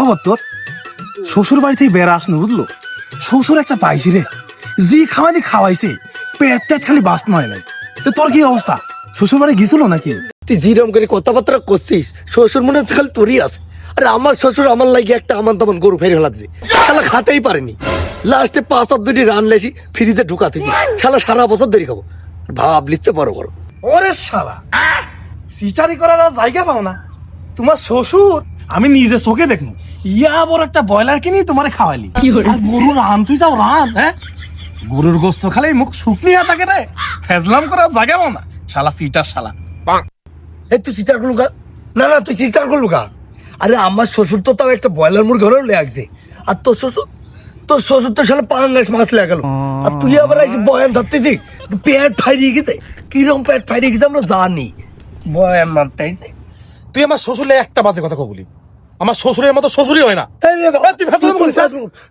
খবর তোর? শ্বশুর বাড়ি থেকে বেড়া আসনো বুঝলো, শ্বশুর একটা পাইছি রে, জি খাওয়ানি খাওয়াইছে, পেট টেট খালি বাস নয় নাই। তো তোর কি অবস্থা, শ্বশুর বাড়ি গেছিল নাকি? তুই জিরম করে কথাবার্তা করছিস, শ্বশুর মনে হচ্ছে খালি তোরই আছে। আরে আমার শ্বশুর আমার লাগে একটা আমান তামান গরু ফেরে ফেলাচ্ছে, শালা খাতেই পারেনি। লাস্টে 5-7 রান লেছি ফ্রিজে ঢুকাতেছি, শালা সারা বছর দেরি খাবো। ভাব লিখছে বড় বড়। ওরে শালা, সিটারি করার আর জায়গা পাও না। তোমার শ্বশুর আমি নিজে চোখে দেখনু ইয়া বড় একটা ব্রয়লার কিনি তোমারে খাওয়ালি, আর গরু রান তুই যাও রান। হ্যাঁ, গরুর গোস্ত খালে মুখ শুকনি হয়ে থাকে রে, ফেজলাম করার জায়গা পাও না। শালা সিটার শালা। এই তুই চিটার করলু কা? না না, তুই চিটার করলু কা? আরে আমার শ্বশুর তো তাও একটা ব্রয়লার মুরগি হলেও লেগছে, আর তোর শ্বশুর তো শালা পাঙ্গাস মাছ লেগে গেল। আর তুই আবার এসে বয়ান ধরতেছিস, পেট ফাইরিয়ে গেছে। কিরম পেট ফাইরিয়ে গেছে আমরা জানি, বয়ান মারতে আইছে। তুই আমার শ্বশুরে একটা বাজে কথা বলি, আমার শ্বশুরের মতো শ্বশুরই হয় না। তুই ফেজলাম করিস,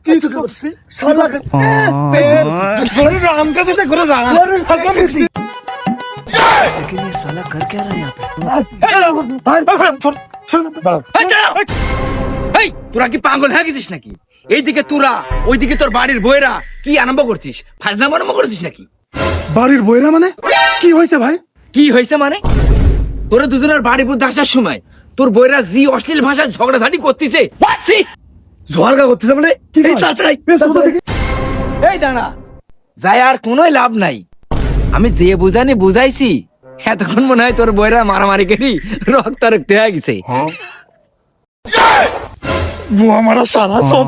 কি তুই করছিস? শালা ঘরে রান কাছে ঘরে রান ফেজলাম করছিস। এই তোরা কি পাগল হয়ে গেছিস নাকি? এইদিকে তোরা, ওইদিকে তোর বাড়ির বইরা কি আরম্ভ করছিস? ফাজলাম আরম্ভ করছিস নাকি? বাড়ির বইরা মানে কি হয়েছে ভাই? কি হয়েছে মানে? তোরা দুজনের বাড়ির মধ্যে আসার সময় তোর বইরা জি অশ্লীল ভাষায় ঝগড়াঝাটি করতেছে। ঝড়গা করতেছে মানে এই তাড়াতাড়ি এই দাঁড়া, যাই আর কোনো লাভ নাই। আমি যে বুঝাইছি, এতক্ষণ মনে হয় তোর বইরা মারামারি করি রক্তারক্ত হয়ে গেছে। বুয়া মারা সারা সব